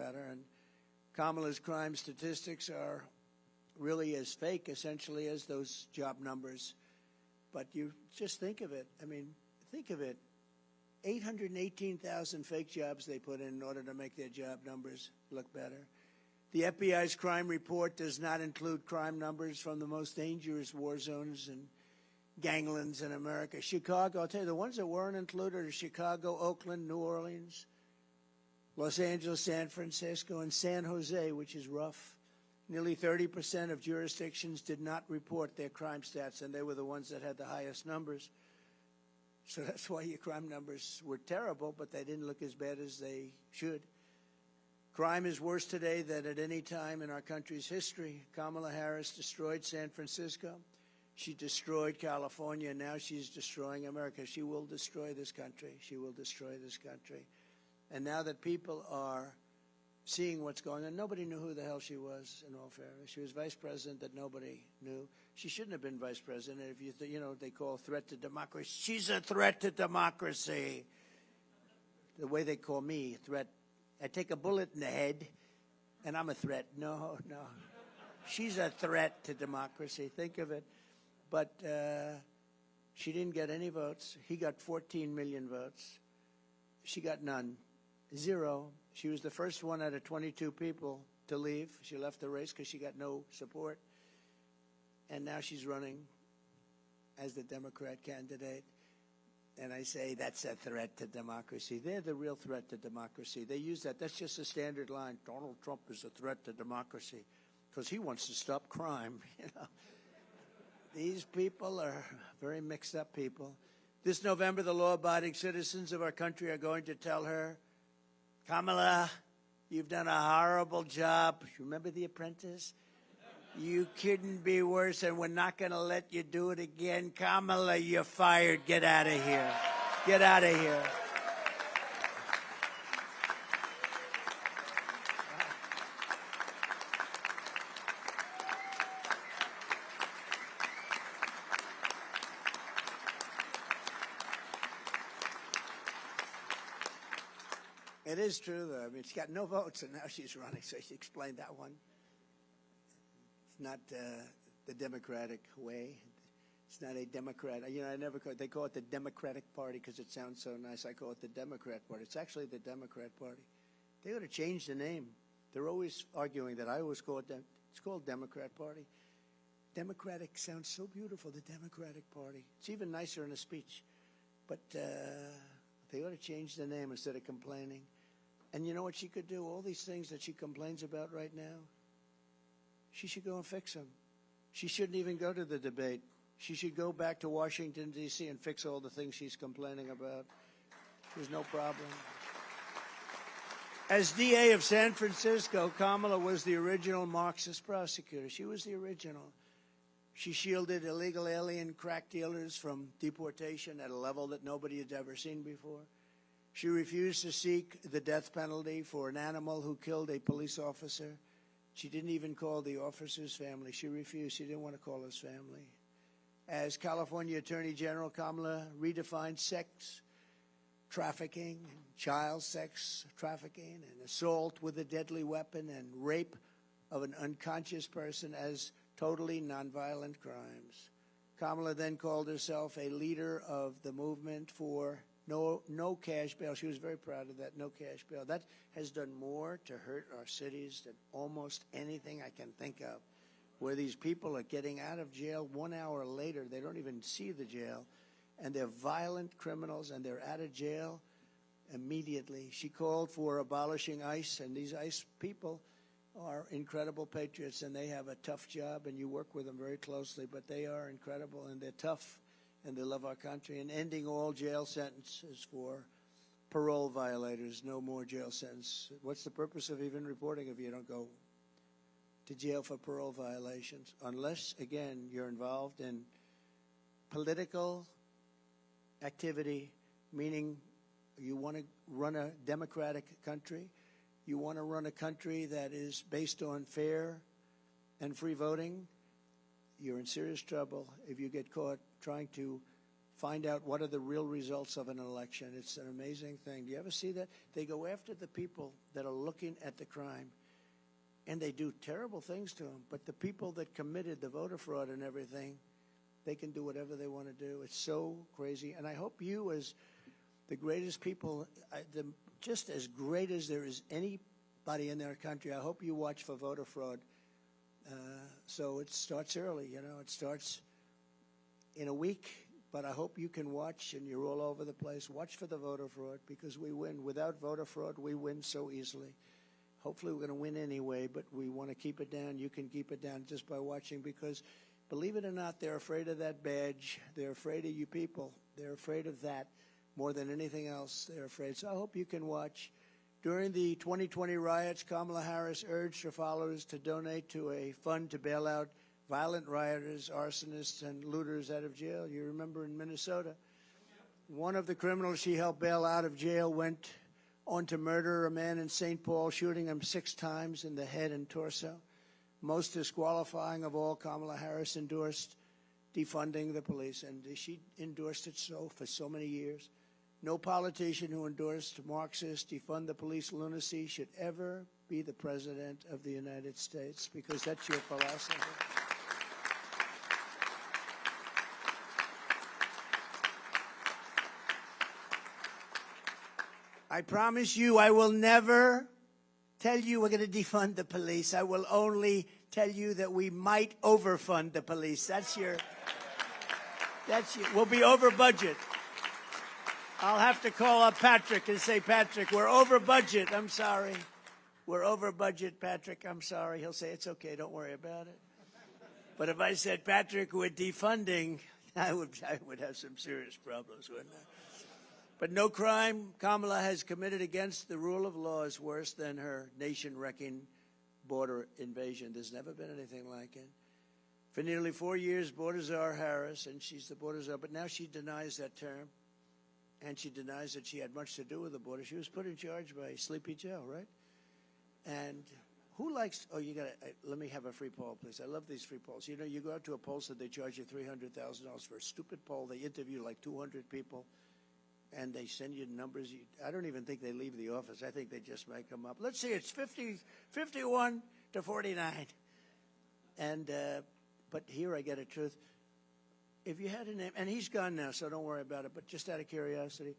better. And Kamala's crime statistics are really as fake, essentially, as those job numbers. But you just think of it. I mean, think of it. 818,000 fake jobs they put in order to make their job numbers look better. The FBI's crime report does not include crime numbers from the most dangerous war zones and ganglands in America. Chicago, I'll tell you, the ones that weren't included are Chicago, Oakland, New Orleans, Los Angeles, San Francisco, and San Jose, which is rough. Nearly 30% of jurisdictions did not report their crime stats, and they were the ones that had the highest numbers. So that's why your crime numbers were terrible, but they didn't look as bad as they should. Crime is worse today than at any time in our country's history. Kamala Harris destroyed San Francisco. She destroyed California, and now she's destroying America. She will destroy this country. She will destroy this country. And now that people are seeing what's going on, nobody knew who the hell she was, in all fairness. She was vice president that nobody knew. She shouldn't have been vice president. If you know what they call threat to democracy. She's a threat to democracy. The way they call me, threat. I take a bullet in the head, and I'm a threat. No. She's a threat to democracy. Think of it. But she didn't get any votes. He got 14 million votes. She got none. Zero. She was the first one out of 22 people to leave. She left the race because she got no support. And now she's running as the Democrat candidate. And I say that's a threat to democracy. They're the real threat to democracy. They use that. That's just a standard line. Donald Trump is a threat to democracy because he wants to stop crime. These people are very mixed up people. This November, the law-abiding citizens of our country are going to tell her, Kamala, you've done a horrible job. Remember The Apprentice? You couldn't be worse, and we're not going to let you do it again. Kamala, you're fired. Get out of here. Get out of here. It is true, though. I mean, she got no votes, and now she's running, so she explained that one. It's not the Democratic way. It's not a Democrat. You know, they call it the Democratic Party because it sounds so nice. I call it the Democrat Party. It's actually the Democrat Party. They ought to change the name. They're always arguing that. I always call it it's called Democrat Party. Democratic sounds so beautiful, the Democratic Party. It's even nicer in a speech. But they ought to change the name instead of complaining. And you know what she could do? All these things that she complains about right now, she should go and fix them. She shouldn't even go to the debate. She should go back to Washington, D.C. and fix all the things she's complaining about. There's no problem. As DA of San Francisco, Kamala was the original Marxist prosecutor. She was the original. She shielded illegal alien crack dealers from deportation at a level that nobody had ever seen before. She refused to seek the death penalty for an animal who killed a police officer. She didn't even call the officer's family. She refused. She didn't want to call his family. As California Attorney General, Kamala redefined sex trafficking, and child sex trafficking, and assault with a deadly weapon, and rape of an unconscious person as totally nonviolent crimes. Kamala then called herself a leader of the movement for no cash bail. She was very proud of that, no cash bail. That has done more to hurt our cities than almost anything I can think of, where these people are getting out of jail 1 hour later. They don't even see the jail, and they're violent criminals, and they're out of jail immediately. She called for abolishing ICE, and these ICE people are incredible patriots, and they have a tough job, and you work with them very closely, but they are incredible, and they're tough, and they love our country. And ending all jail sentences for parole violators. No more jail sentence. What's the purpose of even reporting if you don't go to jail for parole violations? Unless, again, you're involved in political activity, meaning you want to run a democratic country. You want to run a country that is based on fair and free voting. You're in serious trouble if you get caught trying to find out what are the real results of an election. It's an amazing thing. Do you ever see that? They go after the people that are looking at the crime, and they do terrible things to them. But the people that committed the voter fraud and everything, they can do whatever they want to do. It's so crazy. And I hope you, as the greatest people, just as great as there is anybody in their country, I hope you watch for voter fraud. So it starts early, you know. It starts in a week, but I hope you can watch, and you're all over the place. Watch for the voter fraud, because we win. Without voter fraud, we win so easily. Hopefully we're going to win anyway, but we want to keep it down. You can keep it down just by watching, because believe it or not, they're afraid of that badge. They're afraid of you people. They're afraid of that more than anything else. They're afraid. So I hope you can watch. During the 2020 riots, Kamala Harris urged her followers to donate to a fund to bail out violent rioters, arsonists, and looters out of jail. You remember in Minnesota, one of the criminals she helped bail out of jail went on to murder a man in St. Paul, shooting him 6 times in the head and torso. Most disqualifying of all, Kamala Harris endorsed defunding the police, and she endorsed it for so many years. No politician who endorsed Marxist defund the police lunacy should ever be the president of the United States, because that's your philosophy. I promise you, I will never tell you we're going to defund the police. I will only tell you that we might overfund the police. We'll be over budget. I'll have to call up Patrick and say, Patrick, we're over budget. I'm sorry. We're over budget, Patrick. I'm sorry. He'll say, it's okay. Don't worry about it. But if I said, Patrick, we're defunding, I would have some serious problems, wouldn't I? But no crime Kamala has committed against the rule of law is worse than her nation-wrecking border invasion. There's never been anything like it. For nearly 4 years, border czar Harris, and she's the border czar, but now she denies that term. And she denies that she had much to do with the border. She was put in charge by Sleepy Joe, right? And who likes, let me have a free poll, please. I love these free polls. You know, you go out to a poll, so they charge you $300,000 for a stupid poll. They interview like 200 people, and they send you numbers. I don't even think they leave the office. I think they just make them up. Let's see, it's 51 to 49. And, but here I get a truth. If you had a name, and he's gone now, so don't worry about it, but just out of curiosity,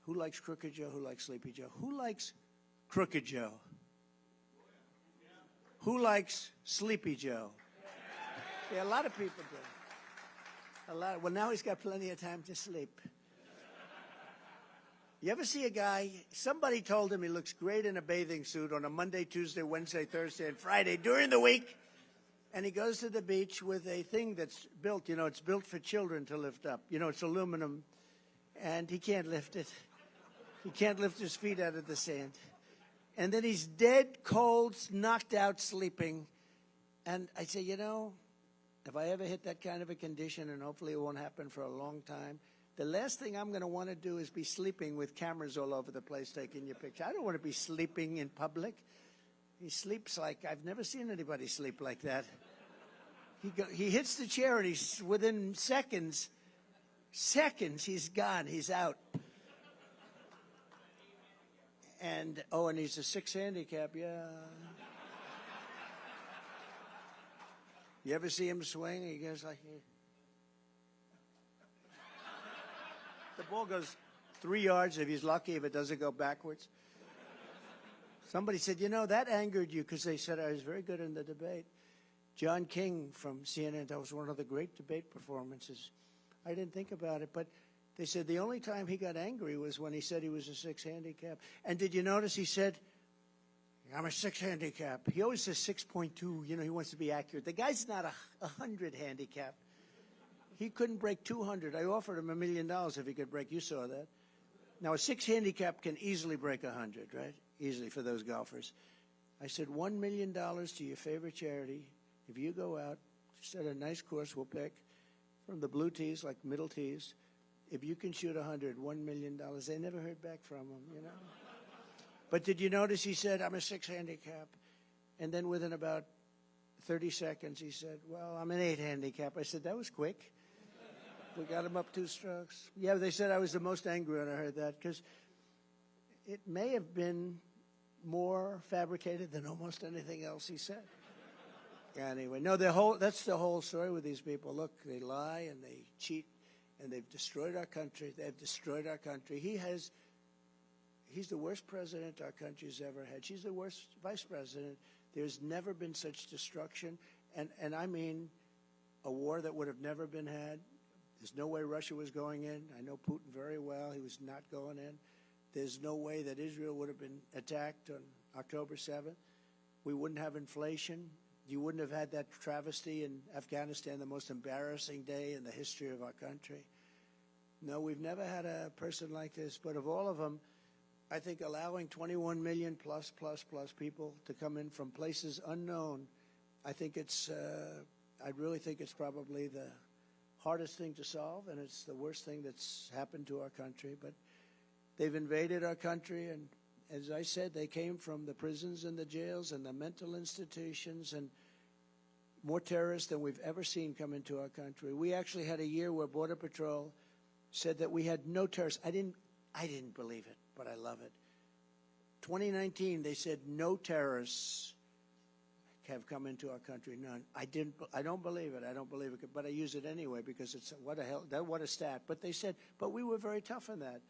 who likes Crooked Joe? Who likes Sleepy Joe? Who likes Crooked Joe? Who likes Sleepy Joe? Yeah, a lot of people do. Well, now he's got plenty of time to sleep. You ever see a guy, somebody told him he looks great in a bathing suit on a Monday, Tuesday, Wednesday, Thursday, and Friday during the week, and he goes to the beach with a thing that's built, you know, it's built for children to lift up. You know, it's aluminum, and he can't lift it. He can't lift his feet out of the sand. And then he's dead, cold, knocked out, sleeping. And I say, you know, if I ever hit that kind of a condition, and hopefully it won't happen for a long time, the last thing I'm going to want to do is be sleeping with cameras all over the place taking your picture. I don't want to be sleeping in public. He sleeps like, I've never seen anybody sleep like that. He hits the chair, and he's within seconds, he's gone, he's out. And, and he's a 6 handicap, yeah. You ever see him swing? He goes like, the ball goes 3 yards if he's lucky, if it doesn't go backwards. Somebody said, you know, that angered you, because they said I was very good in the debate. John King from CNN, that was one of the great debate performances. I didn't think about it, but they said the only time he got angry was when he said he was a 6 handicap. And did you notice he said, I'm a 6 handicap. He always says 6.2. You know, he wants to be accurate. The guy's not a 100 handicap. He couldn't break 200. I offered him $1 million if he could break. You saw that. Now, a 6 handicap can easily break 100, right? Easily for those golfers. I said, $1 million to your favorite charity. If you go out, just at a nice course, we'll pick from the blue tees, like middle tees. If you can shoot 100, $1 million. They never heard back from him, you know. But did you notice he said, I'm a 6 handicap? And then within about 30 seconds, he said, well, I'm an 8 handicap. I said, that was quick. We got him up 2 strokes. Yeah, they said I was the most angry when I heard that, because it may have been more fabricated than almost anything else he said. Anyway, no, that's the whole story with these people. Look, they lie and they cheat, and they've destroyed our country. They've destroyed our country. He's the worst president our country's ever had. She's the worst vice president. There's never been such destruction. And I mean a war that would have never been had. There's no way Russia was going in. I know Putin very well. He was not going in. There's no way that Israel would have been attacked on October 7th. We wouldn't have inflation. You wouldn't have had that travesty in Afghanistan, the most embarrassing day in the history of our country. No, we've never had a person like this. But of all of them, I think allowing 21 million plus people to come in from places unknown, I really think it's probably the hardest thing to solve, and it's the worst thing that's happened to our country. But they've invaded our country, and as I said, they came from the prisons and the jails and the mental institutions, and more terrorists than we've ever seen come into our country. We actually had a year where Border Patrol said that we had no terrorists. I didn't believe it, but I love it. 2019, they said no terrorists have come into our country. None. I don't believe it. I don't believe it, but I use it anyway because it's what a stat. But they said, but we were very tough on that,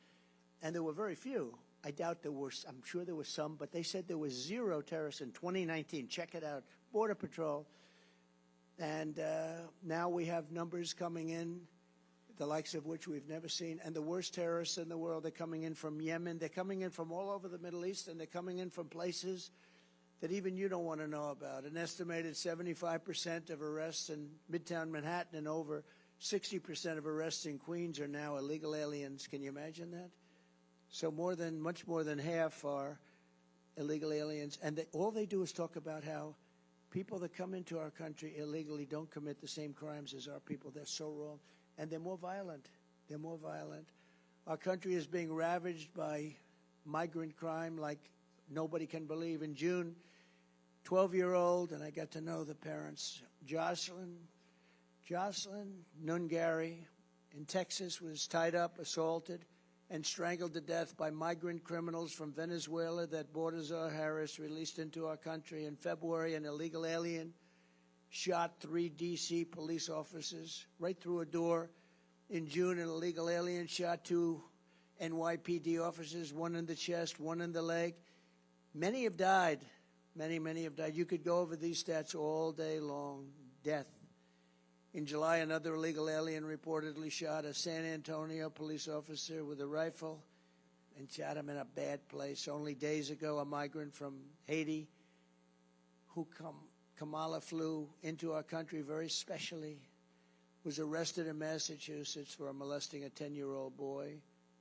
and there were very few. I doubt there were. I'm sure there were some, but they said there was 0 terrorists in 2019. Check it out, Border Patrol, and now we have numbers coming in, the likes of which we've never seen, and the worst terrorists in the world. They're coming in from Yemen. They're coming in from all over the Middle East, and they're coming in from places that even you don't want to know about. An estimated 75% of arrests in Midtown Manhattan and over 60% of arrests in Queens are now illegal aliens. Can you imagine that? So much more than half are illegal aliens. And all they do is talk about how people that come into our country illegally don't commit the same crimes as our people. They're so wrong. And they're more violent. They're more violent. Our country is being ravaged by migrant crime like nobody can believe. In June, 12-year-old, and I got to know the parents, Jocelyn Nungary in Texas was tied up, assaulted, and strangled to death by migrant criminals from Venezuela that Baltazar Harris released into our country. In February, an illegal alien shot 3 D.C. police officers right through a door. In June, an illegal alien shot 2 NYPD officers, 1 in the chest, 1 in the leg. Many have died. Many have died. You could go over these stats all day long. Death. In July, another illegal alien reportedly shot a San Antonio police officer with a rifle and shot him in a bad place. Only days ago, a migrant from Haiti who Kamala flew into our country very specially was arrested in Massachusetts for molesting a 10-year-old boy.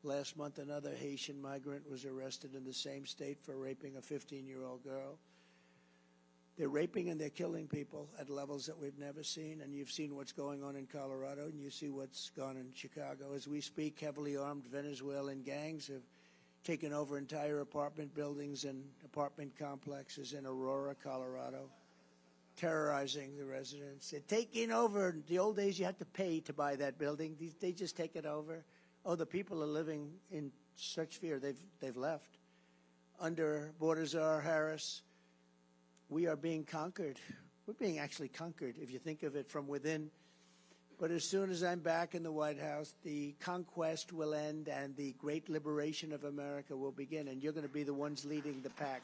Last month, another Haitian migrant was arrested in the same state for raping a 15-year-old girl. They're raping and they're killing people at levels that we've never seen. And you've seen what's going on in Colorado, and you see what's gone on in Chicago. As we speak, heavily armed Venezuelan gangs have taken over entire apartment buildings and apartment complexes in Aurora, Colorado, terrorizing the residents. They're taking over. In the old days, you had to pay to buy that building. They just take it over. Oh, the people are living in such fear. They've left. Under Baltazar Harris, we are being conquered. We're being actually conquered, if you think of it from within. But as soon as I'm back in the White House, the conquest will end and the great liberation of America will begin, and you're going to be the ones leading the pack.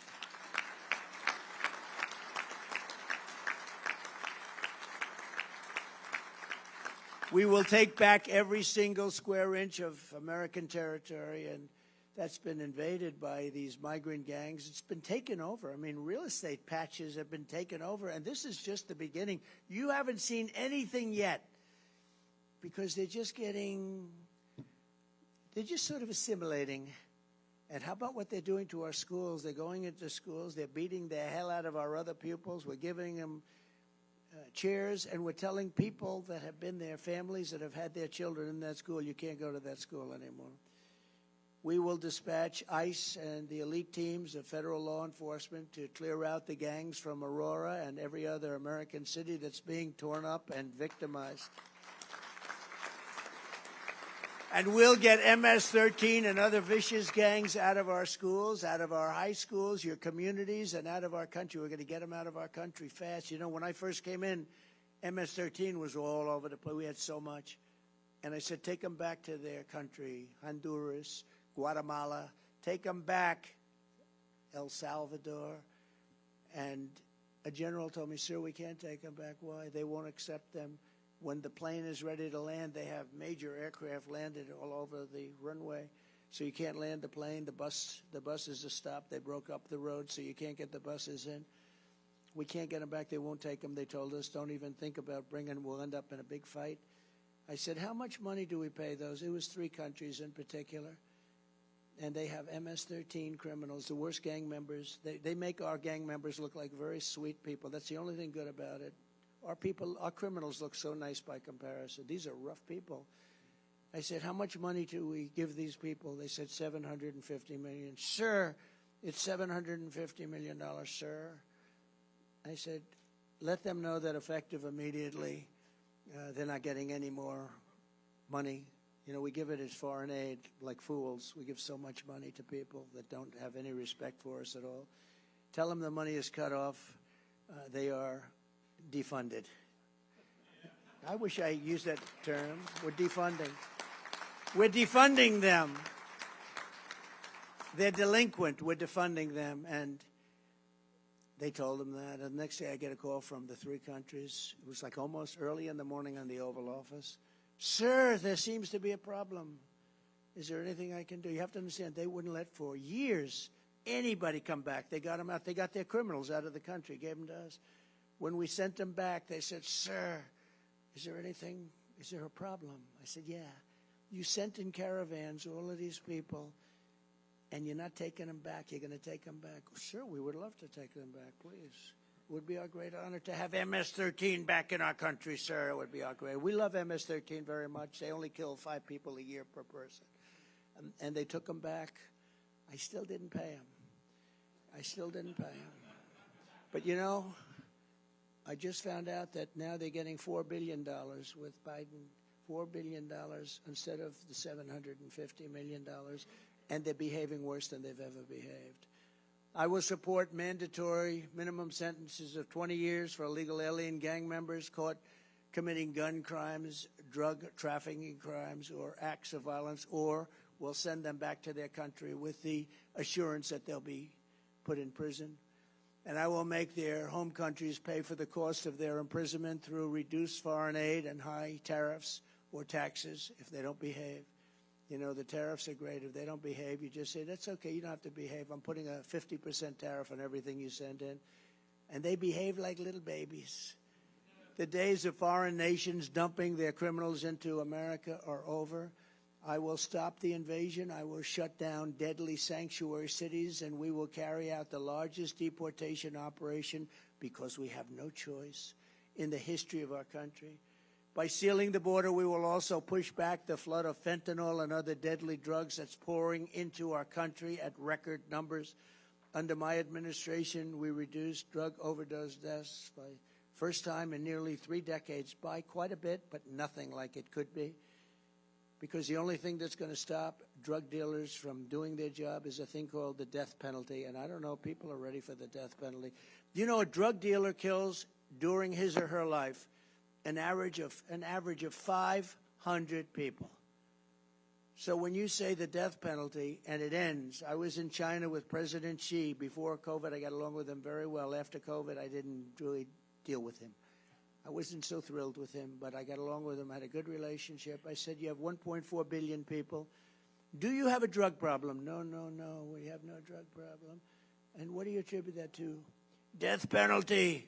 We will take back every single square inch of American territory, and that's been invaded by these migrant gangs. It's been taken over. I mean, real estate patches have been taken over, and this is just the beginning. You haven't seen anything yet because they're just sort of assimilating. And how about what they're doing to our schools? They're going into schools. They're beating the hell out of our other pupils. We're giving them chairs, and we're telling people that have been there, families that have had their children in that school, you can't go to that school anymore. We will dispatch ICE and the elite teams of federal law enforcement to clear out the gangs from Aurora and every other American city that's being torn up and victimized. And we'll get MS-13 and other vicious gangs out of our schools, out of our high schools, your communities, and out of our country. We're going to get them out of our country fast. You know, when I first came in, MS-13 was all over the place. We had so much. And I said, take them back to their country, Honduras, Guatemala. Take them back, El Salvador. And a general told me, sir, we can't take them back. Why? They won't accept them. When the plane is ready to land, they have major aircraft landed all over the runway. So you can't land the plane. The buses are stopped. They broke up the road, so you can't get the buses in. We can't get them back. They won't take them. They told us, don't even think about bringing them. We'll end up in a big fight. I said, how much money do we pay those? It was 3 countries in particular. And they have MS-13 criminals, the worst gang members. They make our gang members look like very sweet people. That's the only thing good about it. Our criminals look so nice by comparison. These are rough people. I said, how much money do we give these people? They said $750 million. Sir, it's $750 million, sir. I said, let them know that effective immediately, they're not getting any more money. You know, we give it as foreign aid like fools. We give so much money to people that don't have any respect for us at all. Tell them the money is cut off. They are defunded. I wish I used that term. We're defunding. We're defunding them. They're delinquent. We're defunding them. And they told them that. And the next day I get a call from the 3 countries. It was like almost early in the morning on the Oval Office. Sir, there seems to be a problem. Is there anything I can do? You have to understand, they wouldn't let for years anybody come back. They got them out. They got their criminals out of the country, gave them to us. When we sent them back, they said, sir, is there anything, is there a problem? I said, yeah. You sent in caravans all of these people, and you're not taking them back. You're going to take them back. Sure, we would love to take them back, please. It would be our great honor to have MS-13 back in our country, sir. It would be our great. We love MS-13 very much. They only kill 5 people a year per person. And they took them back. I still didn't pay them. I still didn't pay them. But, you know, I just found out that now they're getting $4 billion with Biden, $4 billion instead of the $750 million, and they're behaving worse than they've ever behaved. I will support mandatory minimum sentences of 20 years for illegal alien gang members caught committing gun crimes, drug trafficking crimes, or acts of violence, or we'll send them back to their country with the assurance that they'll be put in prison. And I will make their home countries pay for the cost of their imprisonment through reduced foreign aid and high tariffs or taxes if they don't behave. You know, the tariffs are great. If they don't behave, you just say, that's okay, you don't have to behave. I'm putting a 50% tariff on everything you send in. And they behave like little babies. The days of foreign nations dumping their criminals into America are over. I will stop the invasion. I will shut down deadly sanctuary cities, and we will carry out the largest deportation operation, because we have no choice, in the history of our country. By sealing the border, we will also push back the flood of fentanyl and other deadly drugs that's pouring into our country at record numbers. Under my administration, we reduced drug overdose deaths by first time in nearly 3 decades by quite a bit, but nothing like it could be. Because the only thing that's going to stop drug dealers from doing their job is a thing called the death penalty. And I don't know if people are ready for the death penalty. You know, a drug dealer kills during his or her life an average of 500 people. So when you say the death penalty and it ends, I was in China with President Xi before COVID. I got along with him very well. After COVID, I didn't really deal with him. I wasn't so thrilled with him, but I got along with him, had a good relationship. I said, you have 1.4 billion people. Do you have a drug problem? No, we have no drug problem. And what do you attribute that to? Death penalty.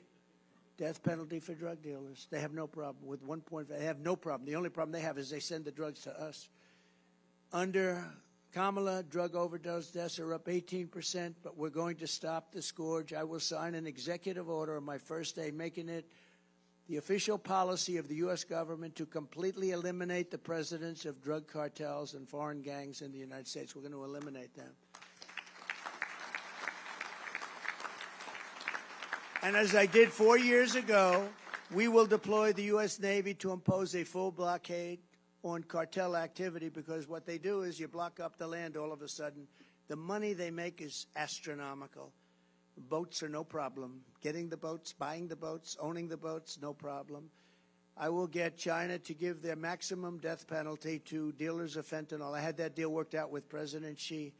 Death penalty for drug dealers. They have no problem with 1.5. They have no problem. The only problem they have is they send the drugs to us. Under Kamala, drug overdose deaths are up 18%, but we're going to stop the scourge. I will sign an executive order on my first day, making it the official policy of the U.S. government to completely eliminate the presence of drug cartels and foreign gangs in the United States. We're going to eliminate them. And as I did 4 years ago, we will deploy the U.S. Navy to impose a full blockade on cartel activity, because what they do is you block up the land, all of a sudden. The money they make is astronomical. Boats are no problem. Getting the boats, buying the boats, owning the boats, no problem. I will get China to give their maximum death penalty to dealers of fentanyl. I had that deal worked out with President Xi.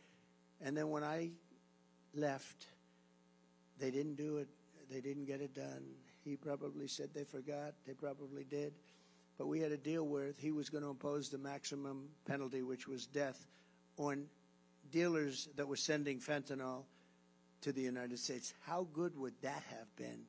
And then when I left, they didn't do it. They didn't get it done. He probably said they forgot. They probably did. But we had a deal where he was going to impose the maximum penalty, which was death, on dealers that were sending fentanyl to the United States. How good would that have been?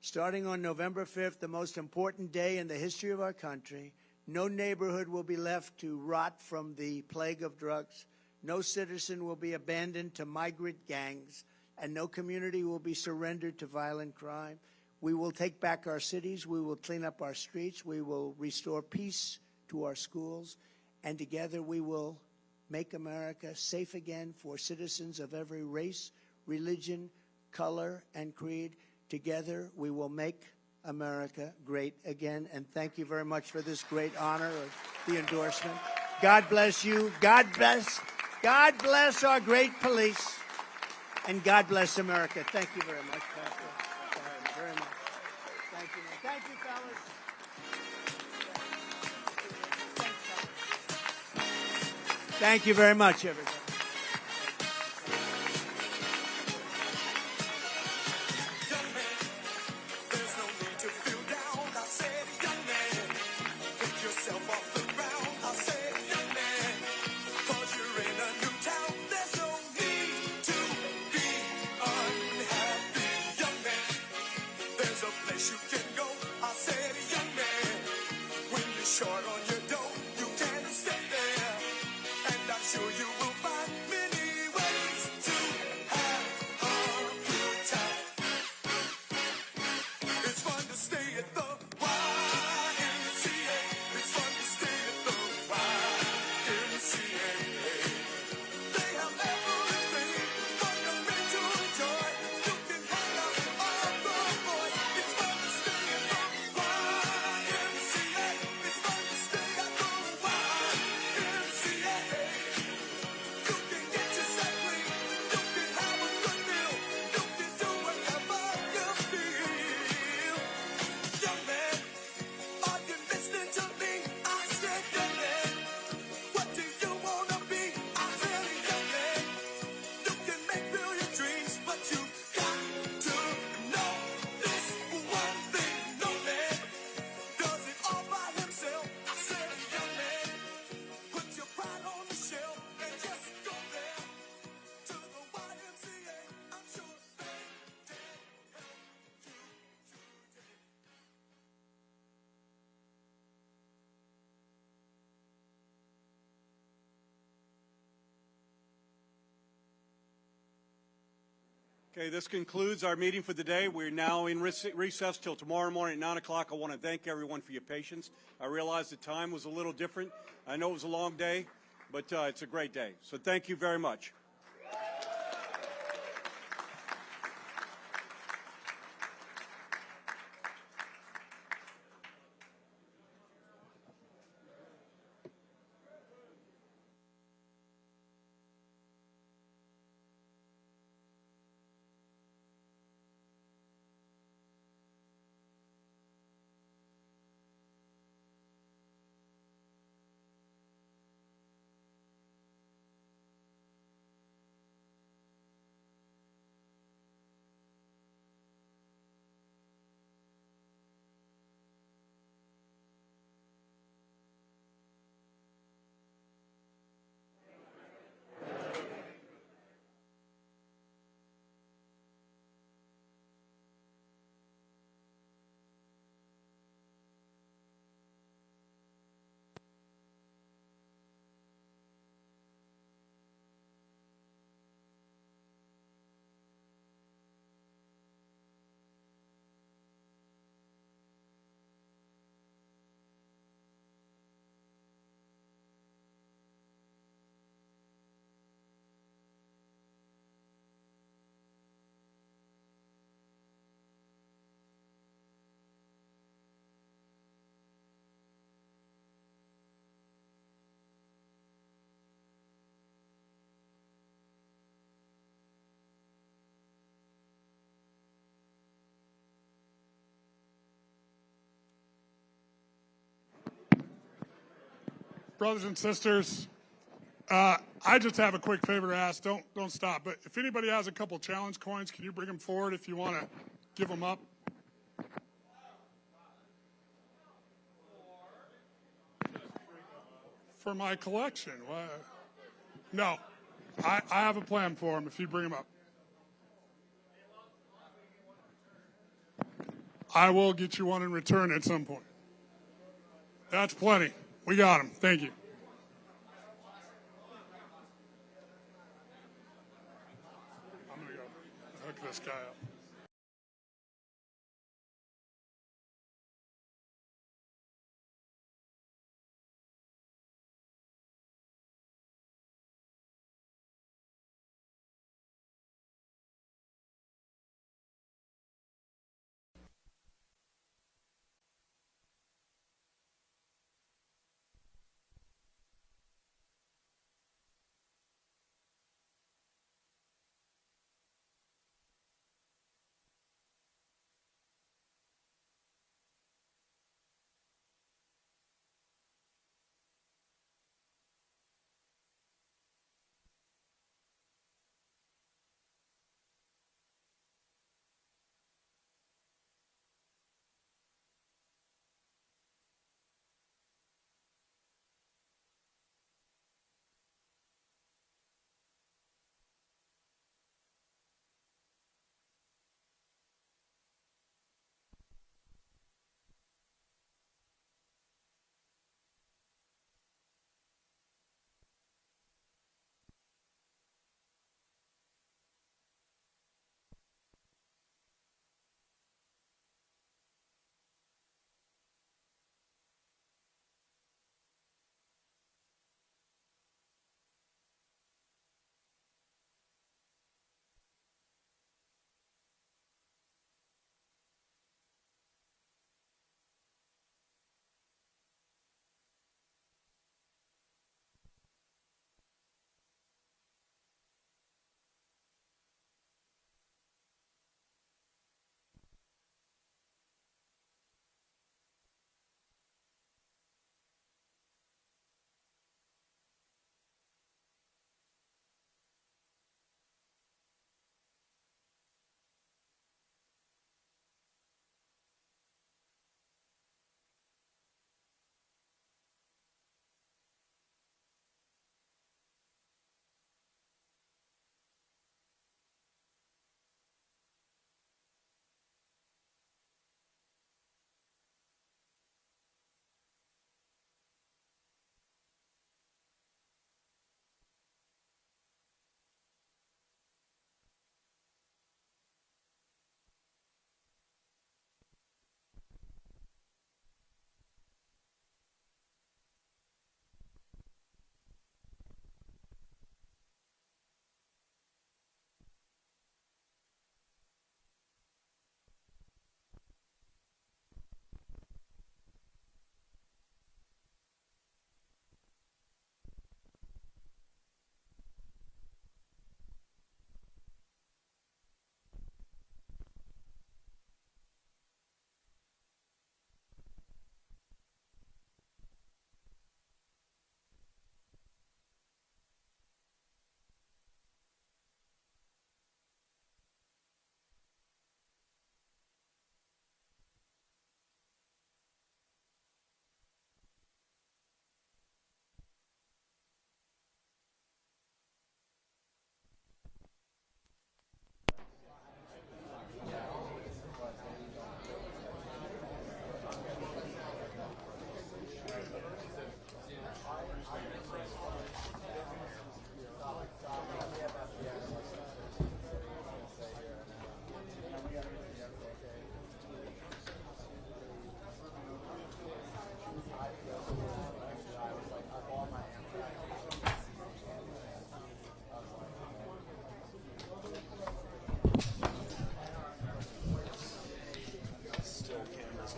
Starting on November 5th, the most important day in the history of our country, no neighborhood will be left to rot from the plague of drugs. No citizen will be abandoned to migrant gangs, and no community will be surrendered to violent crime. We will take back our cities. We will clean up our streets. We will restore peace to our schools. And together we will make America safe again for citizens of every race, religion, color, and creed. Together we will make America great again. And thank you very much for this great honor of the endorsement. God bless you. God bless our great police. And God bless America. Thank you very much, Pastor. Thank you very much. Thank you. Thank you, fellas. Thank you very much, everybody. Okay, this concludes our meeting for the day. We're now in recess till tomorrow morning at 9 o'clock. I want to thank everyone for your patience. I realize the time was a little different. I know it was a long day, but it's a great day. So thank you very much. brothers and sisters, I just have a quick favor to ask. Don't stop. But if anybody has a couple challenge coins, can you bring them forward if you want to give them up? For my collection. No, I have a plan for them if you bring them up. I will get you one in return at some point. That's plenty. We got them. Thank you. I'm going to go hook this guy up.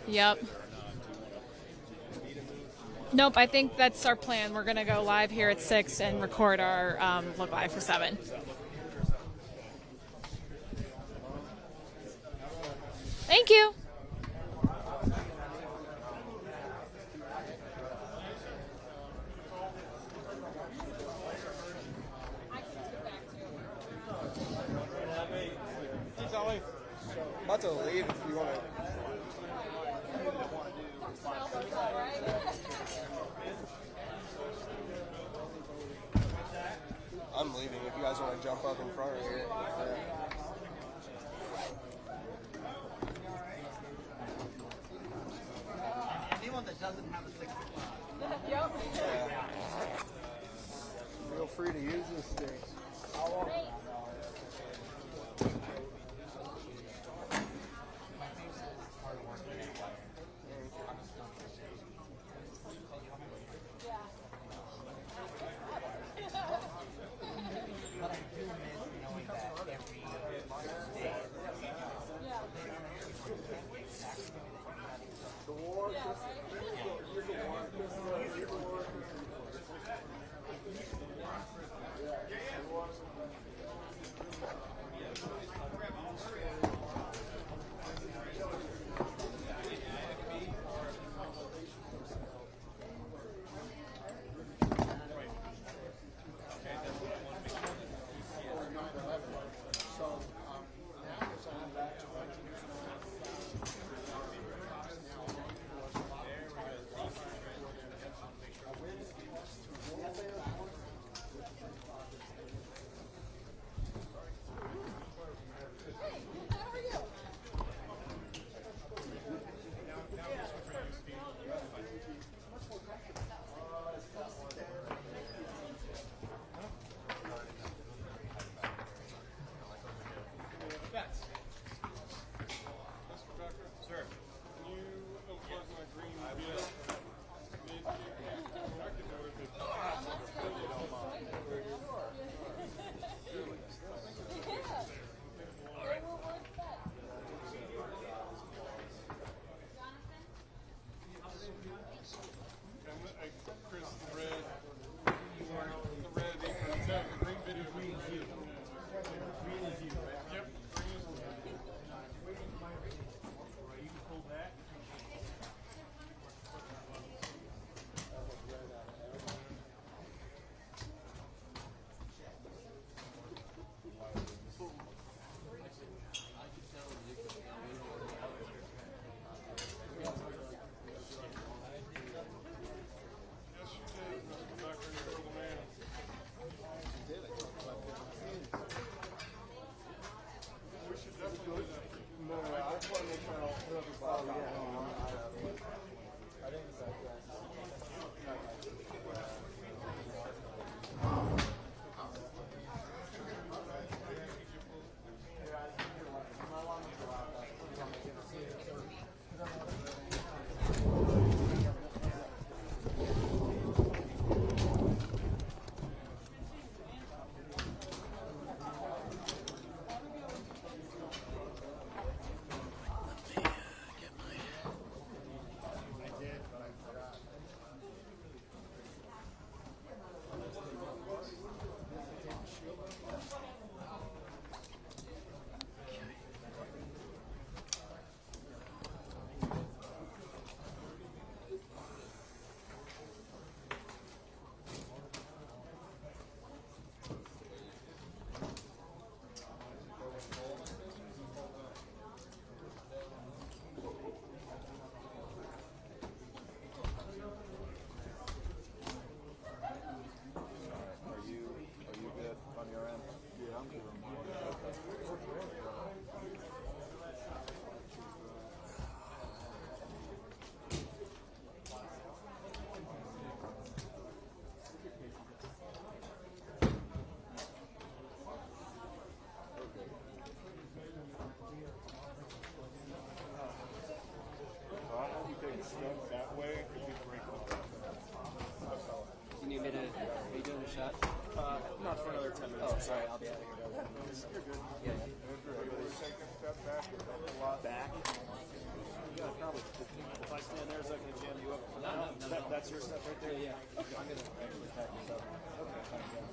Yep. Nope, I think that's our plan. We're going to go live here at 6 and record our look live for 7. Thank you. I'm about to leave if you want to. I'm leaving if you guys want to jump up in front of here. Anyone that doesn't have a 6 o'clock. Yeah. Feel free to use this thing. But I do miss knowing that every day. You need me to, are you doing the shot? Not for another 10 minutes. Oh, sorry, I'll be out of here. You're good. Yeah. Everybody's taking a step back. A lot back. Yeah, probably. If I stand there, is that going to jam you up? No. That's your stuff right there? Yeah. Okay. I'm going to actually pack this up. Okay, fine.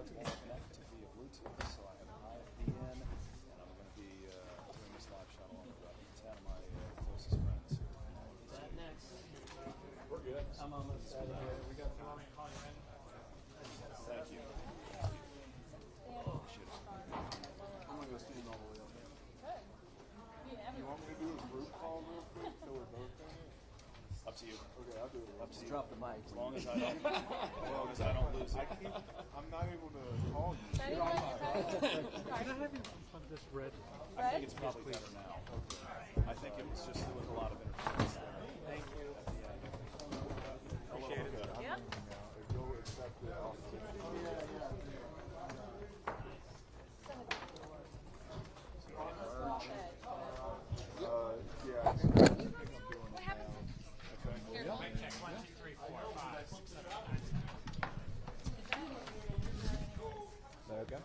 to connect via Bluetooth, so I have an IFB in, and I'm going to be doing this live shot along with about 10 of my closest friends. Is that next? We're good. I'm almost out of here. We got time. Thank you. Oh, shit. I'm going to go stand all the way up there. You want me to do a group call real quick till we're both in it? Up to you. Okay, I'll do it. Up to you. Drop the mic. As long as I don't, as long as I don't lose it. I'm not able to call you. I think it's probably better now. I think it was just there was a lot of interference there. Thank you. Appreciate it. Yep. If you'll accept it, I'll send it. Yeah. What happens? Okay. Here. Mic check 1, 2, 3, 4, 5, 6, 7, 8. Okay.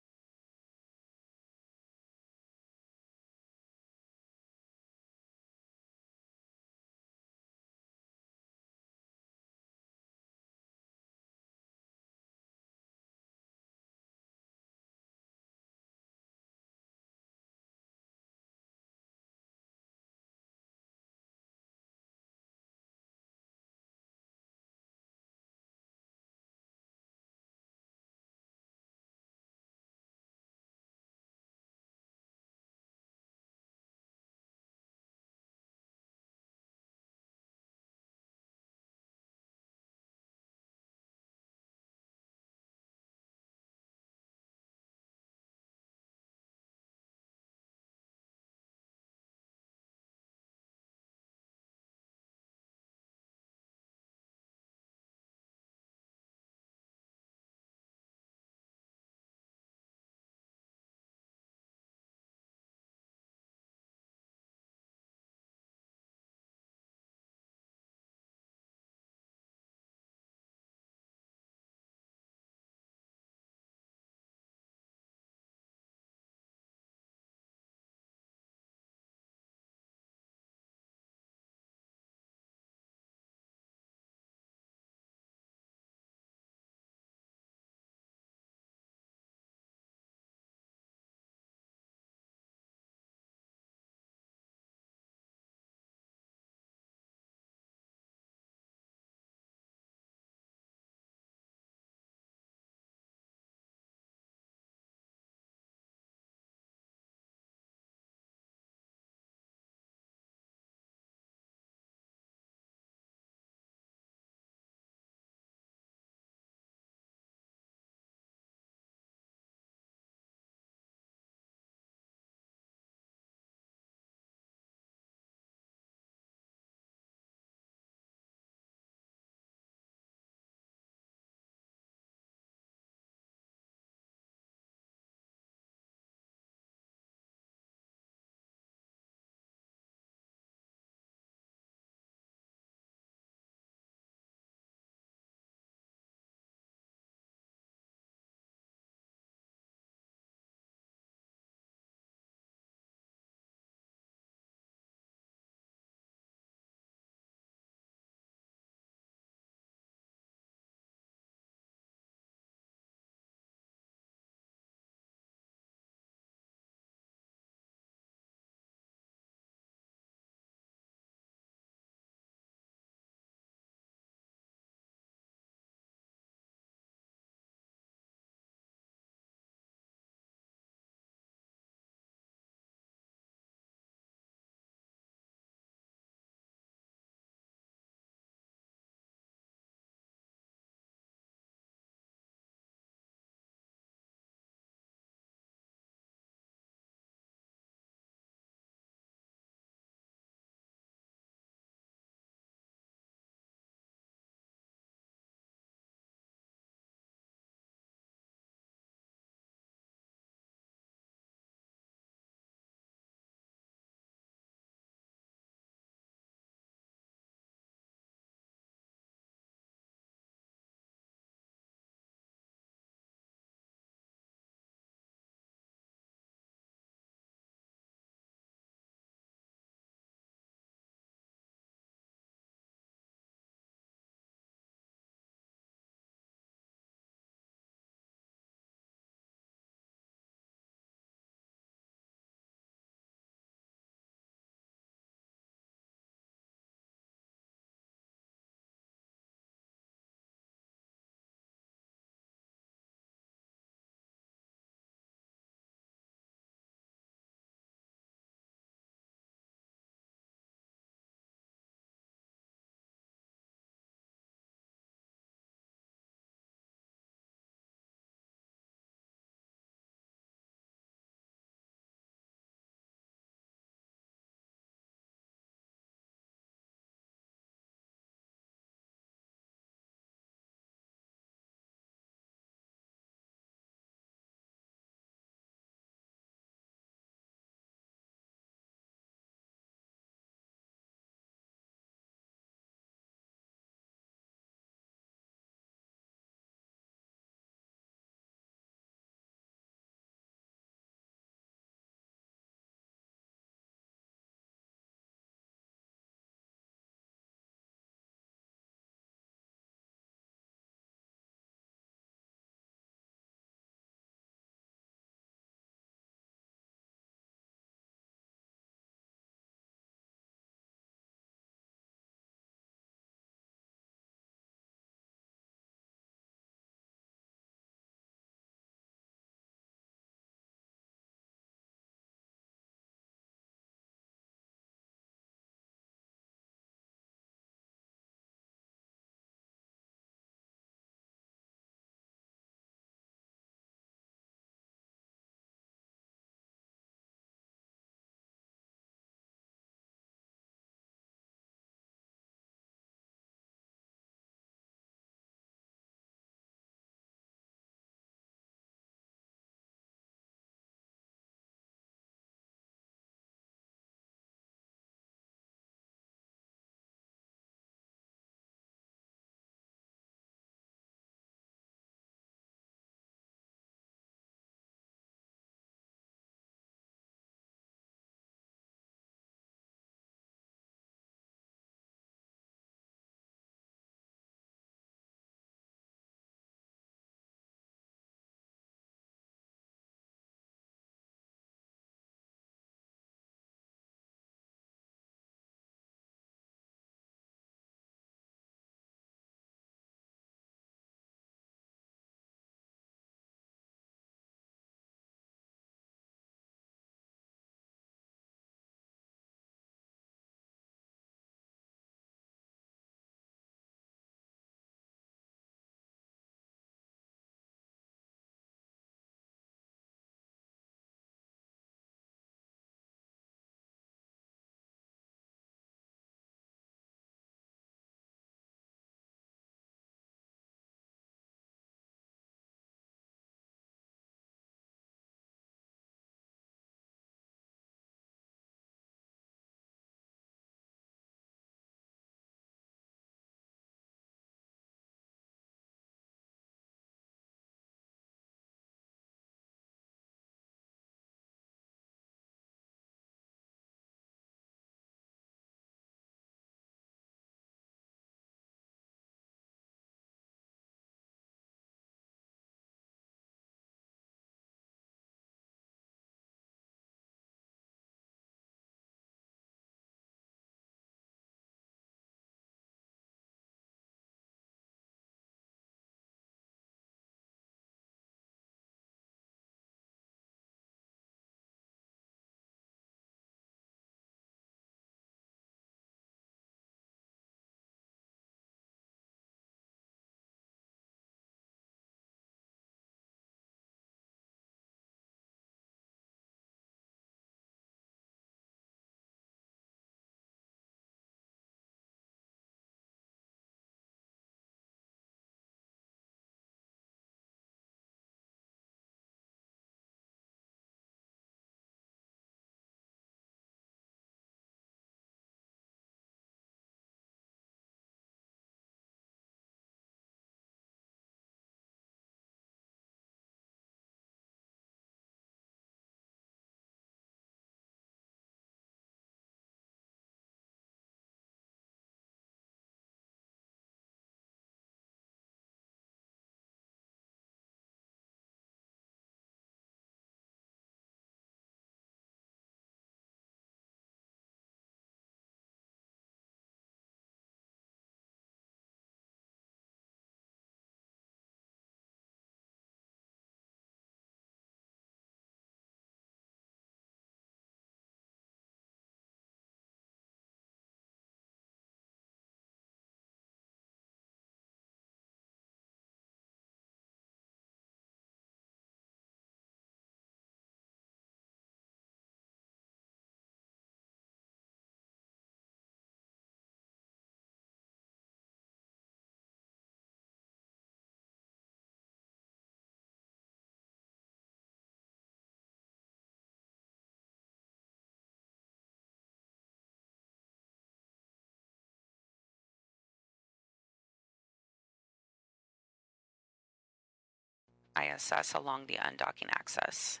ISS along the undocking axis.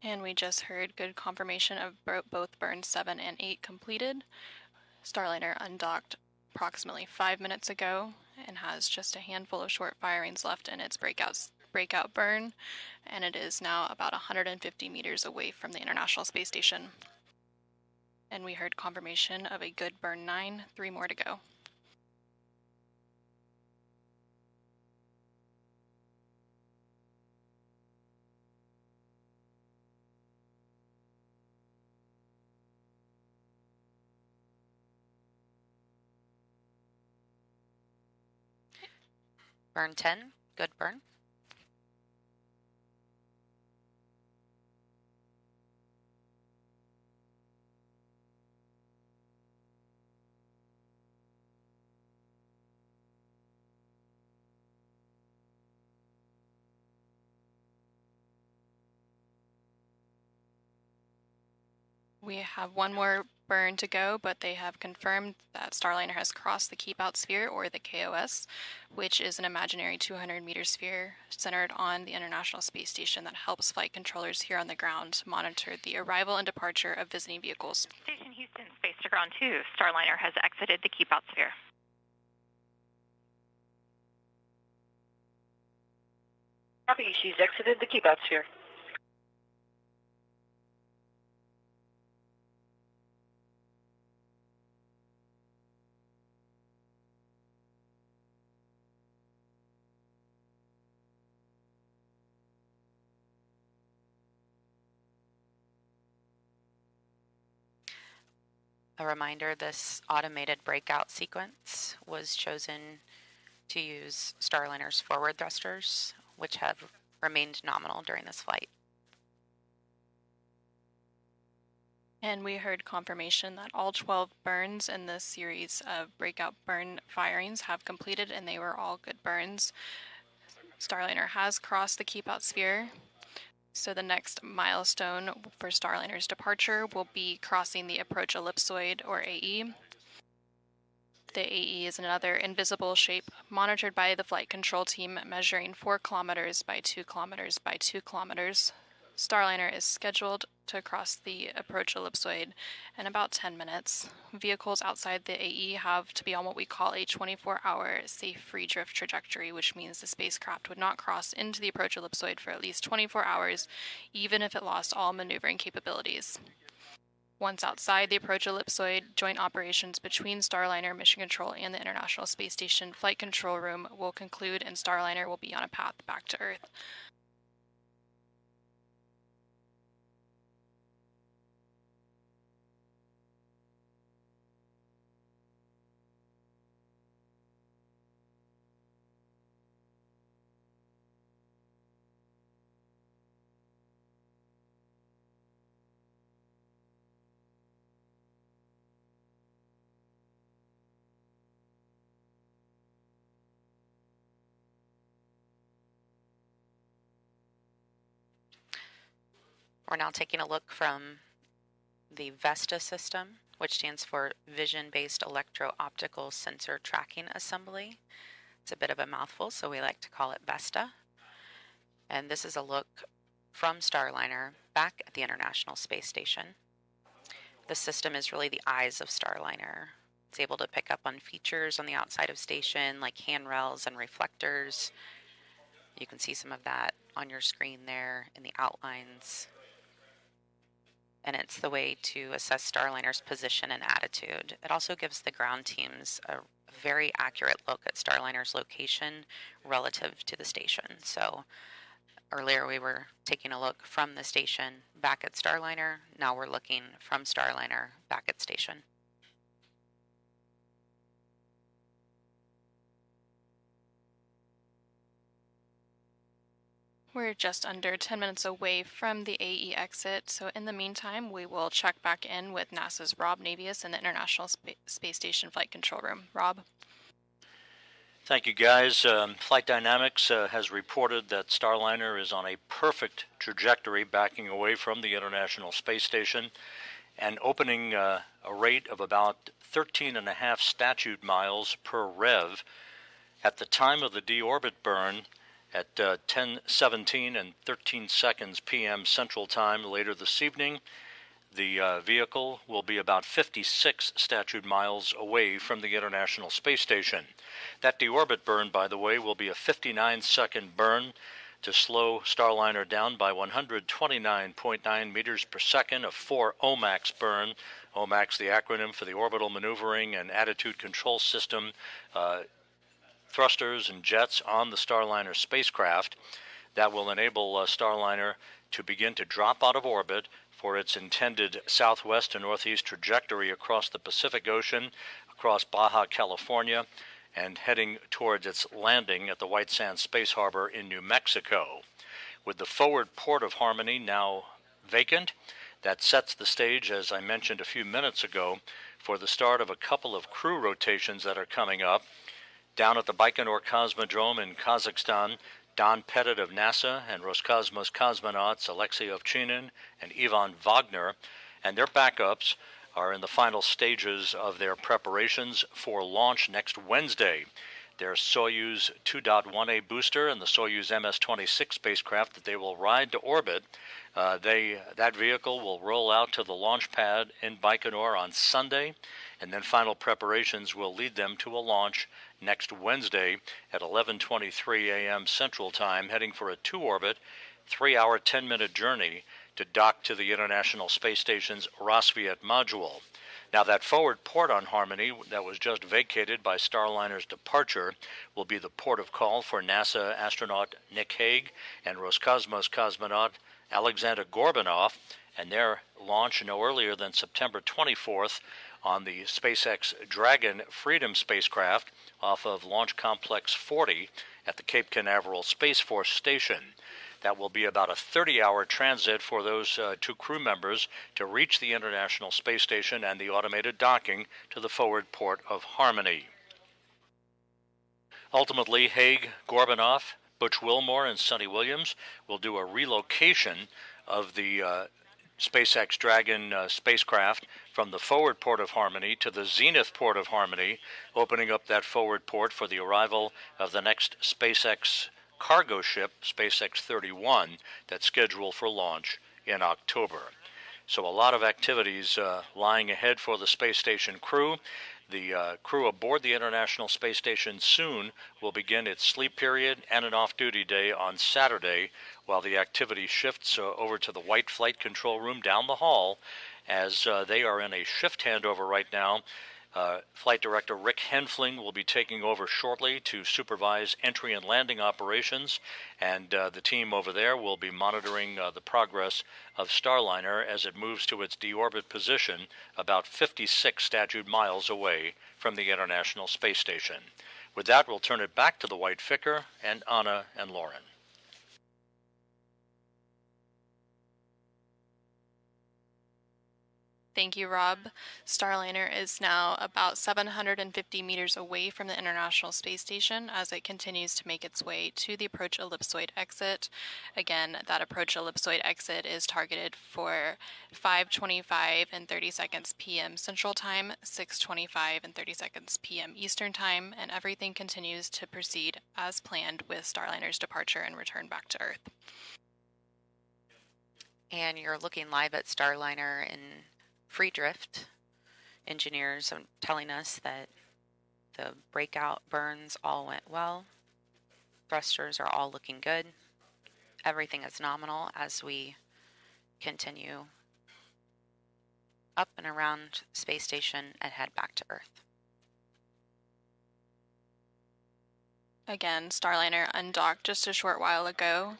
And we just heard good confirmation of both burns 7 and 8 completed. Starliner undocked approximately 5 minutes ago and has just a handful of short firings left in its breakout burn, and it is now about 150 meters away from the International Space Station. And we heard confirmation of a good burn 9, 3 more to go. Burn 10, good burn. We have one more burn to go, but they have confirmed that Starliner has crossed the Keep Out Sphere, or the KOS, which is an imaginary 200-meter sphere centered on the International Space Station that helps flight controllers here on the ground monitor the arrival and departure of visiting vehicles. Station Houston, Space to Ground 2. Starliner has exited the Keep Out Sphere. Copy, she's exited the Keep Out Sphere. A reminder, this automated breakout sequence was chosen to use Starliner's forward thrusters, which have remained nominal during this flight. And we heard confirmation that all 12 burns in this series of breakout burn firings have completed, and they were all good burns. Starliner has crossed the Keep Out Sphere. So the next milestone for Starliner's departure will be crossing the approach ellipsoid, or AE. The AE is another invisible shape monitored by the flight control team, measuring 4 kilometers by 2 kilometers by 2 kilometers. Starliner is scheduled to cross the approach ellipsoid in about 10 minutes. Vehicles outside the AE have to be on what we call a 24-hour safe free drift trajectory, which means the spacecraft would not cross into the approach ellipsoid for at least 24 hours, even if it lost all maneuvering capabilities. Once outside the approach ellipsoid, joint operations between Starliner Mission Control and the International Space Station Flight Control Room will conclude, and Starliner will be on a path back to Earth. We're now taking a look from the VESTA system, which stands for Vision-Based Electro-Optical Sensor Tracking Assembly. It's a bit of a mouthful, so we like to call it VESTA. And this is a look from Starliner back at the International Space Station. The system is really the eyes of Starliner. It's able to pick up on features on the outside of station, like handrails and reflectors. You can see some of that on your screen there in the outlines. And it's the way to assess Starliner's position and attitude. It also gives the ground teams a very accurate look at Starliner's location relative to the station. So earlier we were taking a look from the station back at Starliner. Now we're looking from Starliner back at station. We're just under 10 minutes away from the AE exit, so in the meantime, we will check back in with NASA's Rob Navius in the International Space Station Flight Control Room. Rob? Thank you, guys. Flight Dynamics has reported that Starliner is on a perfect trajectory backing away from the International Space Station and opening a rate of about 13.5 statute miles per rev. At the time of the deorbit burn, at 10:17 and 13 seconds p.m. Central Time later this evening. The vehicle will be about 56 statute miles away from the International Space Station. That deorbit burn, by the way, will be a 59-second burn to slow Starliner down by 129.9 meters per second, a 4 OMAX burn. OMAX, the acronym for the Orbital Maneuvering and Attitude Control System, thrusters and jets on the Starliner spacecraft. That will enable Starliner to begin to drop out of orbit for its intended southwest and northeast trajectory across the Pacific Ocean, across Baja California, and heading towards its landing at the White Sands Space Harbor in New Mexico. With the forward port of Harmony now vacant, that sets the stage, as I mentioned a few minutes ago, for the start of a couple of crew rotations that are coming up. Down at the Baikonur Cosmodrome in Kazakhstan, Don Pettit of NASA and Roscosmos cosmonauts Alexei Ovchinin and Ivan Wagner and their backups are in the final stages of their preparations for launch next Wednesday. Their Soyuz 2.1A booster and the Soyuz MS-26 spacecraft that they will ride to orbit, that vehicle will roll out to the launch pad in Baikonur on Sunday, and then final preparations will lead them to a launch next Wednesday at 11:23 a.m. Central Time, heading for a two-orbit, 3-hour, 10-minute journey to dock to the International Space Station's Rassvet module. Now, that forward port on Harmony that was just vacated by Starliner's departure will be the port of call for NASA astronaut Nick Hague and Roscosmos cosmonaut Alexander Gorbanov, and their launch no earlier than September 24th on the SpaceX Dragon Freedom spacecraft off of Launch Complex 40 at the Cape Canaveral Space Force Station. That will be about a 30-hour transit for those two crew members to reach the International Space Station and the automated docking to the forward port of Harmony. Ultimately, Hague, Gorbanov, Butch Wilmore, and Sonny Williams will do a relocation of the SpaceX Dragon spacecraft from the forward port of Harmony to the zenith port of Harmony, opening up that forward port for the arrival of the next SpaceX cargo ship, SpaceX 31, that's scheduled for launch in October. So a lot of activities lying ahead for the space station crew. The crew aboard the International Space Station soon will begin its sleep period and an off-duty day on Saturday, while the activity shifts over to the White Flight Control Room down the hall, as they are in a shift handover right now. Flight Director Rick Henfling will be taking over shortly to supervise entry and landing operations, and the team over there will be monitoring the progress of Starliner as it moves to its deorbit position about 56 statute miles away from the International Space Station. With that, we'll turn it back to the White Vicar and Anna and Lauren. Thank you, Rob. Starliner is now about 750 meters away from the International Space Station as it continues to make its way to the approach ellipsoid exit. Again, that approach ellipsoid exit is targeted for 5:25 and 30 seconds p.m. Central Time, 6:25 and 30 seconds p.m. Eastern Time, and everything continues to proceed as planned with Starliner's departure and return back to Earth. And you're looking live at Starliner in free drift. Engineers are telling us that the breakout burns all went well. Thrusters are all looking good. Everything is nominal as we continue up and around space station and head back to Earth. Again, Starliner undocked just a short while ago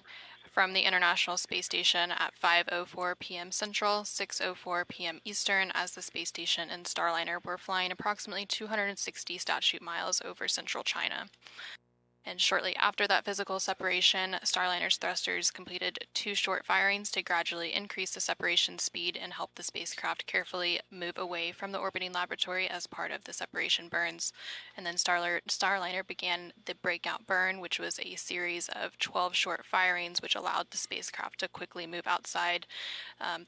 from the International Space Station at 5:04 p.m. Central, 6:04 p.m. Eastern, as the space station and Starliner were flying approximately 260 statute miles over central China. And shortly after that physical separation, Starliner's thrusters completed 2 short firings to gradually increase the separation speed and help the spacecraft carefully move away from the orbiting laboratory as part of the separation burns. And then Starliner began the breakout burn, which was a series of 12 short firings, which allowed the spacecraft to quickly move outside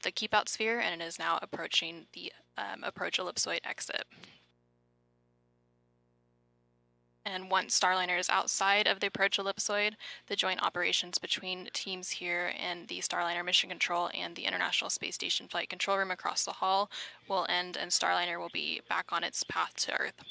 the keep-out sphere, and it is now approaching the approach ellipsoid exit. And once Starliner is outside of the approach ellipsoid, the joint operations between teams here in the Starliner Mission Control and the International Space Station Flight Control Room across the hall will end, and Starliner will be back on its path to Earth.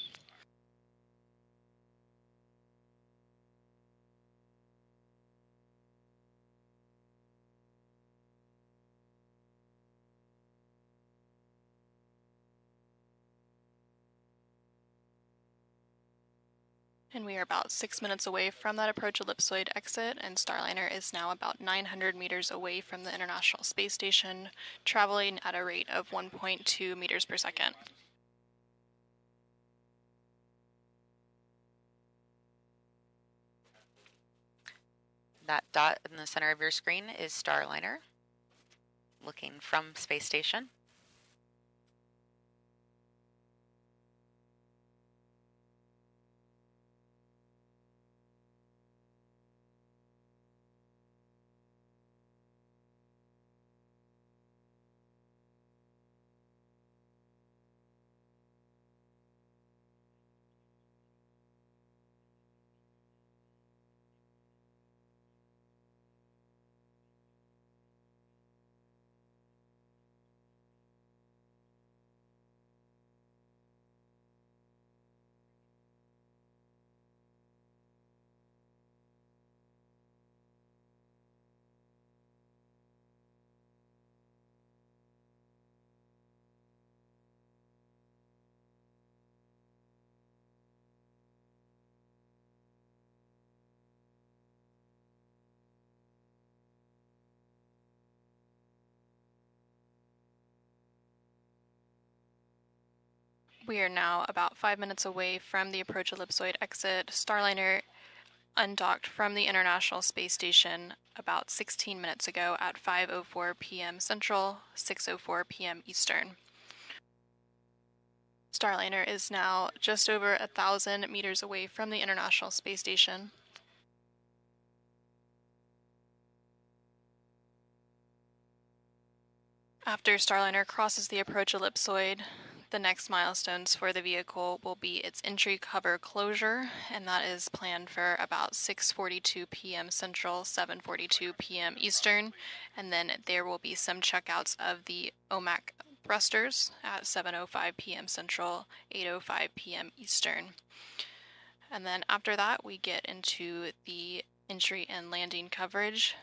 And we are about 6 minutes away from that approach ellipsoid exit, and Starliner is now about 900 meters away from the International Space Station, traveling at a rate of 1.2 meters per second. That dot in the center of your screen is Starliner, looking from space station. We are now about 5 minutes away from the approach ellipsoid exit. Starliner undocked from the International Space Station about 16 minutes ago at 5:04 p.m. Central, 6:04 p.m. Eastern. Starliner is now just over 1,000 meters away from the International Space Station. After Starliner crosses the approach ellipsoid, the next milestones for the vehicle will be its entry cover closure, and that is planned for about 6:42 p.m. Central, 7:42 p.m. Eastern, and then there will be some checkouts of the OMAC thrusters at 7:05 p.m. Central, 8:05 p.m. Eastern. And then after that, we get into the entry and landing coverage,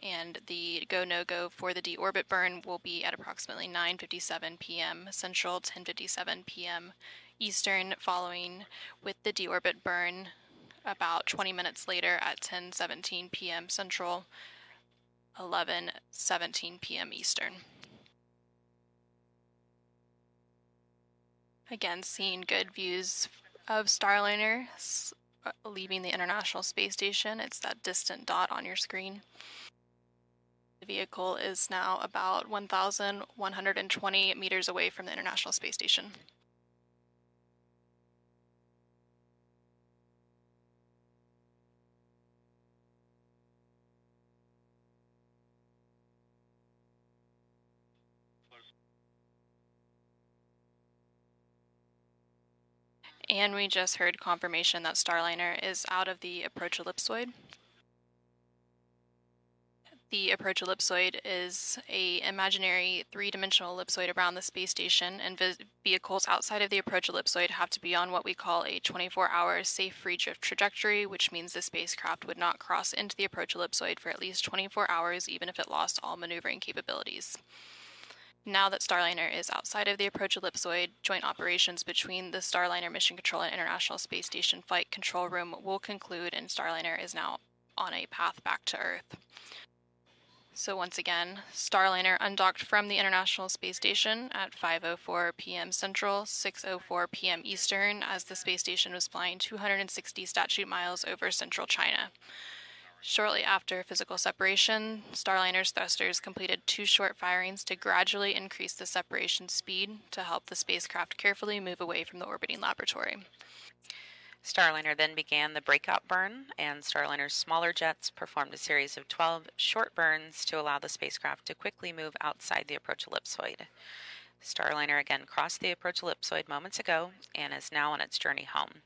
and the go-no-go for the deorbit burn will be at approximately 9:57 p.m. Central, 10:57 p.m. Eastern, following with the deorbit burn about 20 minutes later at 10:17 p.m. Central, 11:17 p.m. Eastern. Again, seeing good views of Starliner leaving the International Space Station. It's that distant dot on your screen. The vehicle is now about 1,120 meters away from the International Space Station. And we just heard confirmation that Starliner is out of the approach ellipsoid. The approach ellipsoid is an imaginary three-dimensional ellipsoid around the space station, and vehicles outside of the approach ellipsoid have to be on what we call a 24-hour safe free drift trajectory, which means the spacecraft would not cross into the approach ellipsoid for at least 24 hours, even if it lost all maneuvering capabilities. Now that Starliner is outside of the approach ellipsoid, joint operations between the Starliner Mission Control and International Space Station Flight Control Room will conclude, and Starliner is now on a path back to Earth. So once again, Starliner undocked from the International Space Station at 5:04 p.m. Central, 6:04 p.m. Eastern, as the space station was flying 260 statute miles over central China. Shortly after physical separation, Starliner's thrusters completed 2 short firings to gradually increase the separation speed to help the spacecraft carefully move away from the orbiting laboratory. Starliner then began the breakout burn, and Starliner's smaller jets performed a series of 12 short burns to allow the spacecraft to quickly move outside the approach ellipsoid. Starliner again crossed the approach ellipsoid moments ago and is now on its journey home.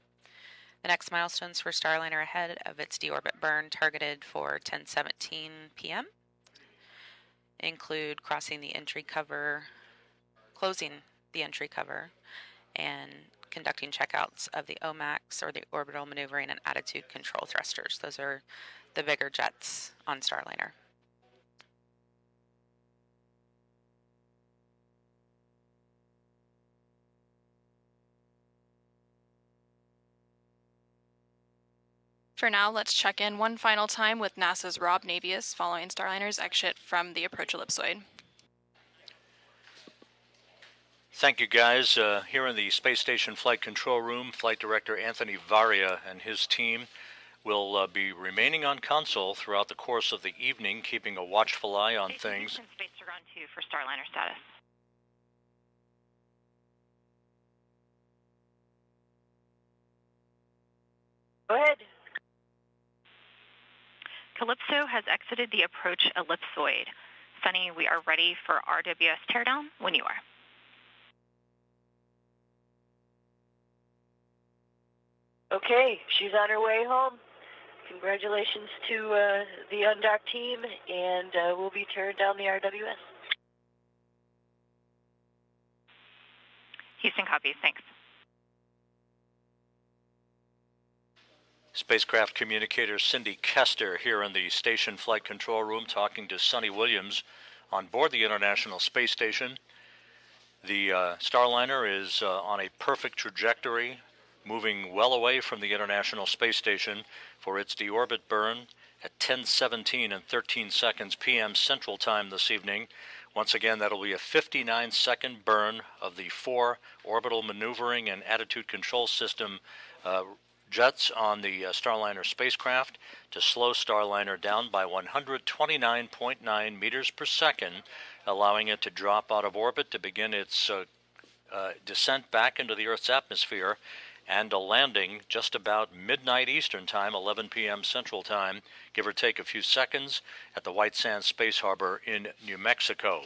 The next milestones for Starliner ahead of its deorbit burn targeted for 10:17 p.m. include closing the entry cover, and conducting checkouts of the OMAX, or the orbital maneuvering and attitude control thrusters. Those are the bigger jets on Starliner. For now, let's check in one final time with NASA's Rob Navius following Starliner's exit from the approach ellipsoid. Thank you, guys. Here in the Space Station Flight Control Room, Flight Director Anthony Varia and his team will be remaining on console throughout the course of the evening, keeping a watchful eye on things. Space to ground 2 for Starliner status. Go ahead. Calypso has exited the approach ellipsoid. Sunny, we are ready for RWS teardown when you are. Okay, she's on her way home. Congratulations to the undock team, and we'll be tearing down the RWS. Houston copies, thanks. Spacecraft communicator Cindy Kester here in the Station Flight Control Room talking to Sonny Williams on board the International Space Station. The Starliner is on a perfect trajectory, moving well away from the International Space Station for its deorbit burn at 10:17 and 13 seconds p.m. Central Time this evening. Once again, that'll be a 59-second burn of the 4 orbital maneuvering and attitude control system jets on the Starliner spacecraft to slow Starliner down by 129.9 meters per second, allowing it to drop out of orbit to begin its descent back into the Earth's atmosphere, and a landing just about midnight Eastern Time, 11 p.m. Central Time, give or take a few seconds, at the White Sands Space Harbor in New Mexico.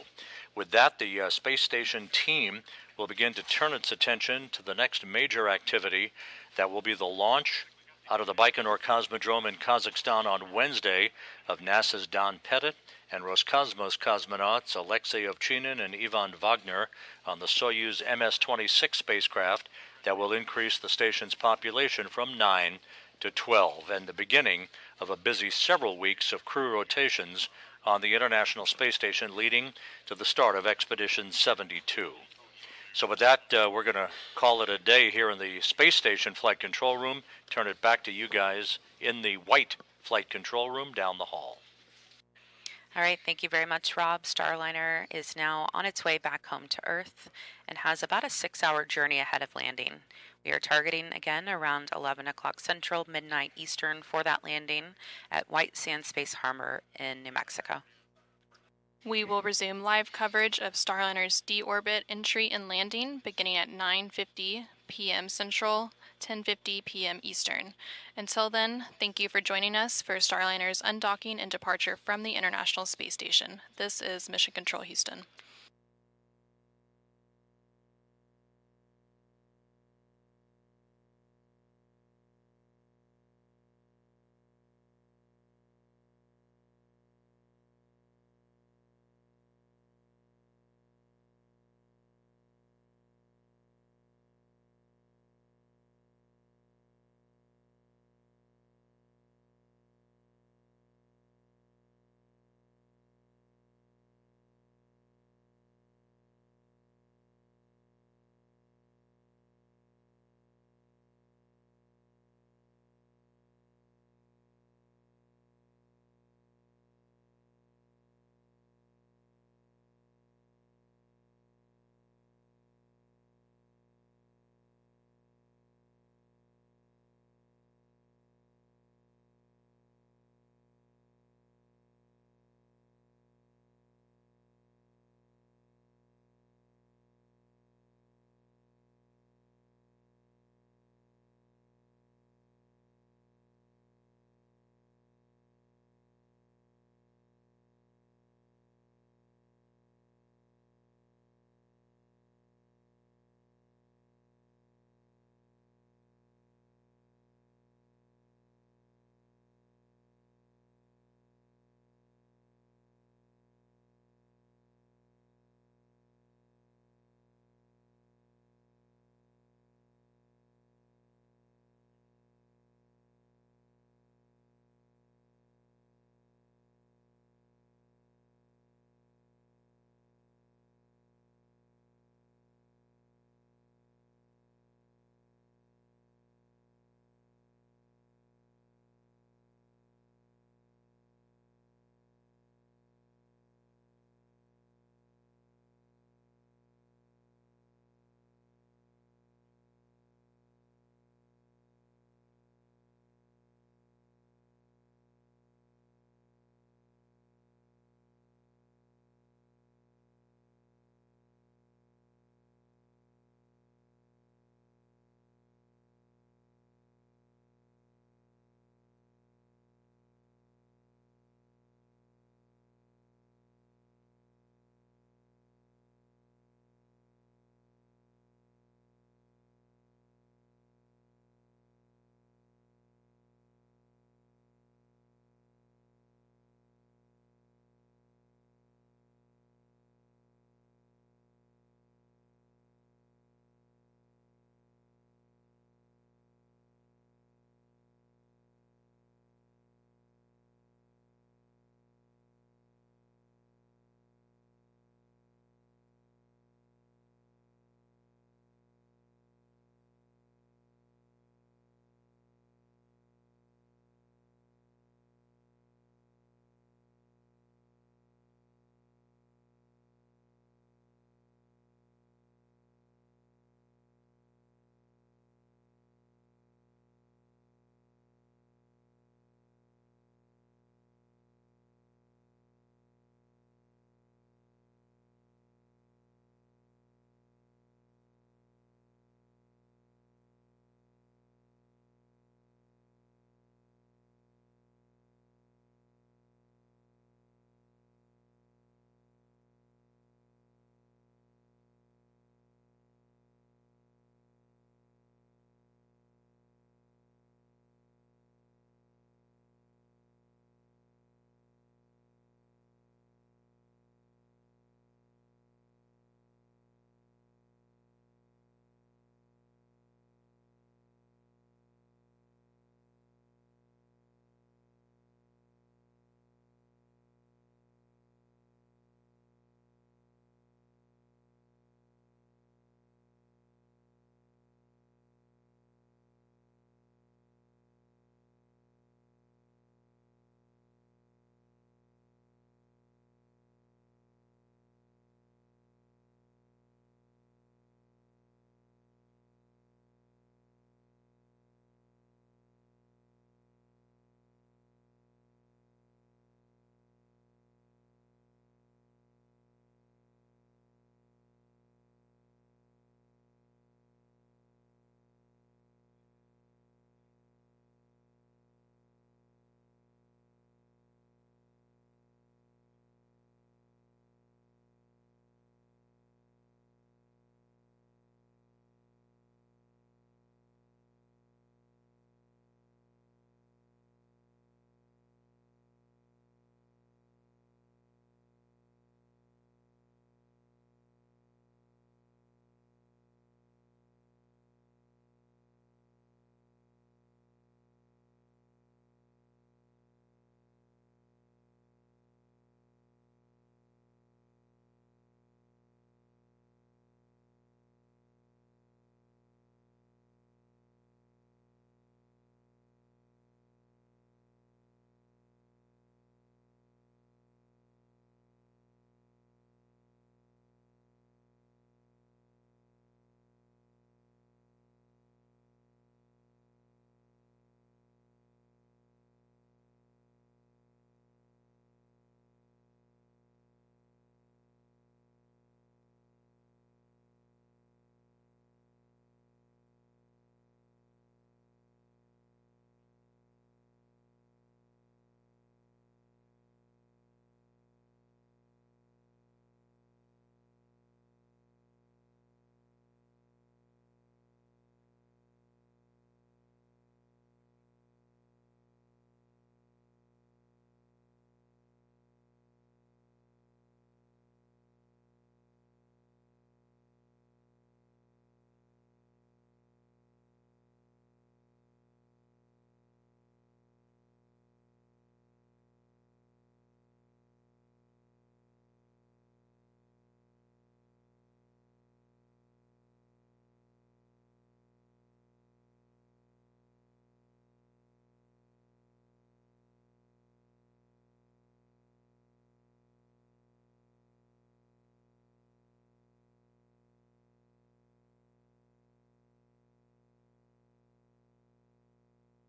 With that, the space station team will begin to turn its attention to the next major activity. That will be the launch out of the Baikonur Cosmodrome in Kazakhstan on Wednesday of NASA's Don Pettit and Roscosmos cosmonauts Alexei Ovchinin and Ivan Wagner on the Soyuz MS-26 spacecraft that will increase the station's population from 9 to 12, and the beginning of a busy several weeks of crew rotations on the International Space Station, leading to the start of Expedition 72. So with that, we're going to call it a day here in the Space Station Flight Control Room. Turn it back to you guys in the white Flight Control Room down the hall. All right, thank you very much, Rob. Starliner is now on its way back home to Earth and has about a 6-hour journey ahead of landing. We are targeting again around 11 o'clock Central, midnight Eastern for that landing at White Sands Space Harbor in New Mexico. We will resume live coverage of Starliner's deorbit entry and landing beginning at 9:50 p.m. Central, 10:50 p.m. Eastern. Until then, thank you for joining us for Starliner's undocking and departure from the International Space Station. This is Mission Control Houston.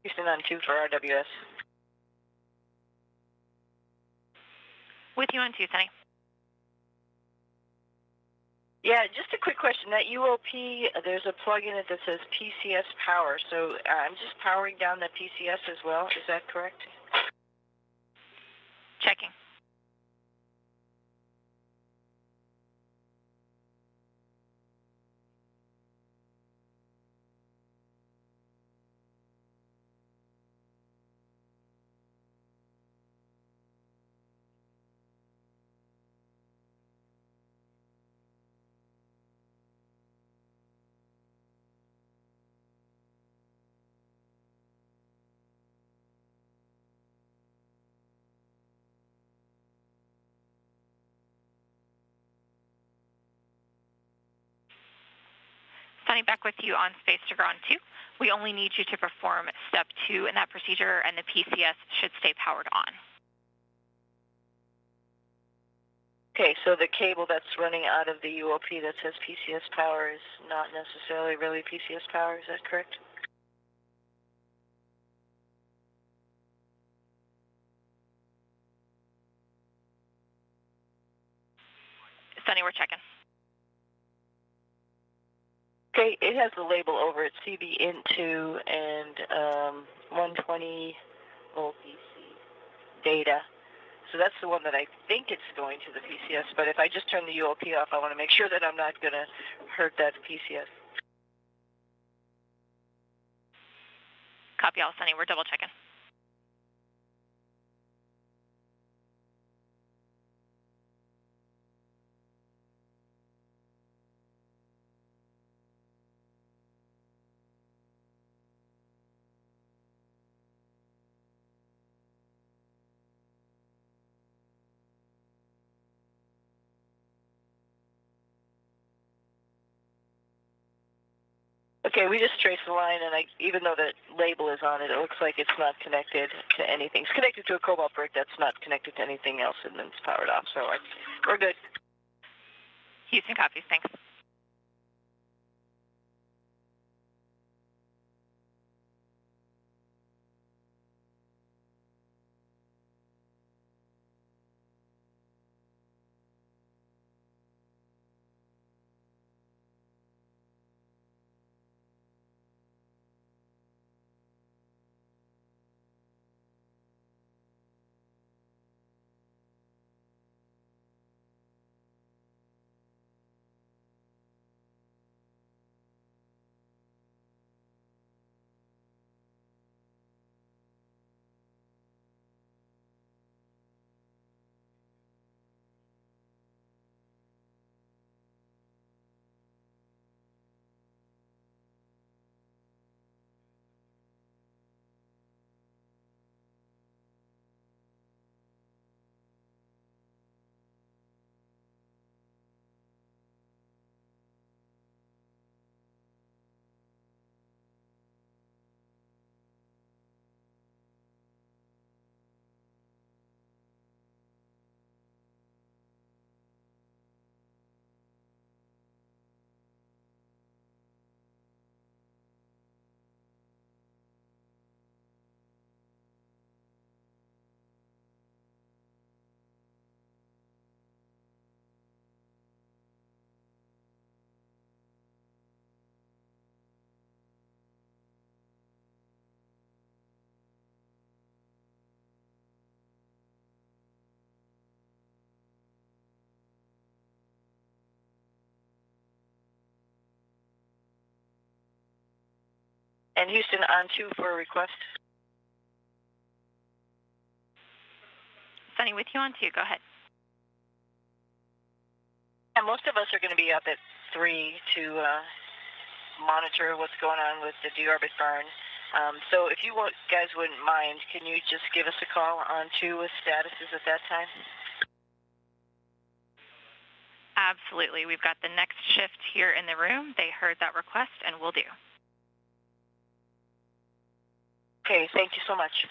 Houston on 2 for RWS. With you on 2, Sunny. Yeah, just a quick question. That UOP, there's a plug in it that says PCS power. So I'm just powering down the PCS as well. Is that correct? Checking. Sunny, back with you on Space to Ground 2. We only need you to perform step 2 in that procedure, and the PCS should stay powered on. Okay, so the cable that's running out of the UOP that says PCS power is not necessarily really PCS power. Is that correct? Sunny, we're checking. Okay, it has the label over it, CB into and 120 volt DC data. So that's the one that I think it's going to the PCS, but if I just turn the UOP off, I want to make sure that I'm not going to hurt that PCS. Copy all, Sunny. We're double checking. Okay, we just traced the line, and even though the label is on it, it looks like it's not connected to anything. It's connected to a cobalt brick that's not connected to anything else, and then it's powered off. So we're good. Houston copies. Thanks. And Houston on 2 for a request. Sunny, with you on 2. Go ahead. Yeah, most of us are going to be up at 3 to monitor what's going on with the deorbit burn. So if you guys wouldn't mind, can you just give us a call on 2 with statuses at that time? Absolutely. We've got the next shift here in the room. They heard that request, and we'll do. Okay, thank you so much.